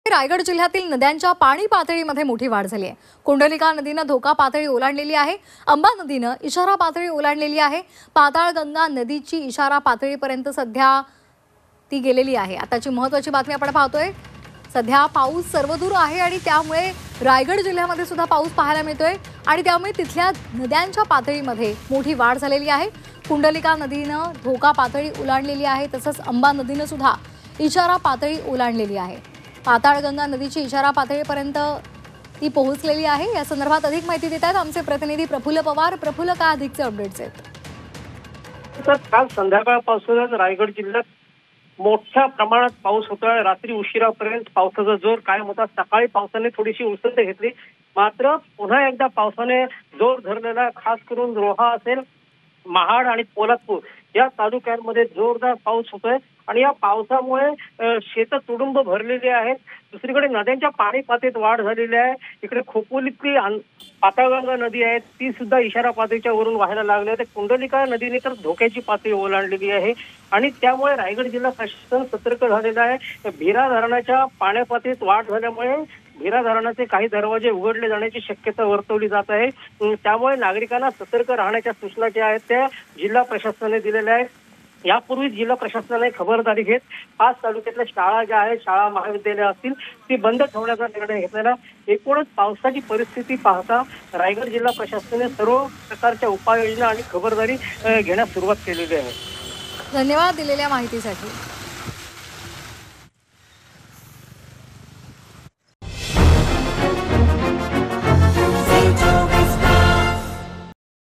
रायगड जिल्ह्यातील नद्यांच्या पाणी पातळीमध्ये मोठी वाढ झाली आहे। कुंडलिका नदीनं धोका पातळी ओलांडलेली आहे। अंबा नदीनं इशारा पातळी ओलांडलेली आहे। पाताळगंगा नदीची इशारा पातळीपर्यंत सध्या ती गेलेली आहे। आताची महत्त्वाची बातमी आपण पाहतोय। सध्या पाऊस सर्वदूर आहे आणि त्यामुळे रायगड जिल्ह्यामध्ये सुद्धा पाऊस पाहायला मिळतोय आणि त्यामुळे तिथल्या नद्यांच्या पातळीमध्ये मोठी वाढ झालेली आहे। कुंडलिका नदीनं धोका पातळी ओलांडलेली आहे, तसंच अंबा नदीनं सुद्धा इशारा पातळी ओलांडलेली आहे। पाताळगंगा नदीची इशारा पातळीपर्यंत ती पोहोचलेली आहे। या संदर्भात अधिक माहिती देत आहेत आमचे प्रतिनिधी प्रफुल्ल पवार। प्रफुल्ल, काय अधिकचे अपडेट्स आहेत? तर काल संध्याकाळपासूनच रायगड जिल्ह्यात मोठ्या प्रमाणात पाऊस होता। रात्री उशिरापर्यंत पावसाचा जोर कायम होता। सकाळी पावसाने थोडीशी उसंत घेतली, मात्र पुन्हा एकदा पावसाने जोर धरलेला, खास करून रोहा असेल, महाड आणि पोलादपूर या तालुक्यांमध्ये जोरदार पाऊस होतोय आणि या पावसामुळे शेतं तुडुंब भरलेली आहेत। दुसरीकडे नद्यांच्या पाणी पातळीत वाढ झालेली आहे। इकडे खोपोलीतली पाताळगंगा नदी आहे, ती सुद्धा इशारा पातळीच्या वरून व्हायला लागली आहे। कुंडलिका नदीने तर धोक्याची पातळी ओलांडलेली आहे आणि त्यामुळे रायगड जिल्हा प्रशासन सतर्क झालेला आहे। भीरा धरणाच्या पाण्या पातळीत वाढ झाल्यामुळे भीरा धरणाचे काही दरवाजे उघडले जाण्याची शक्यता वर्तवली जात आहे। त्यामुळे नागरिकांना सतर्क राहण्याच्या सूचना ज्या आहेत त्या जिल्हा प्रशासनाने दिलेल्या आहेत। यापूर्वी जिल्हा प्रशासनाने खबरदारी घेत 5 तालुक्यातल्या शाळा ज्या आहेत, शाळा महाविद्यालय असतील, ती बंद ठेवण्याचा निर्णय घेतलेला। एकूणच पावसाची परिस्थिती पाहता रायगड जिल्हा प्रशासनाने सर्व प्रकारच्या उपाययोजना आणि खबरदारी घेण्यास सुरुवात केलेली आहे। धन्यवाद दिलेल्या माहितीसाठी।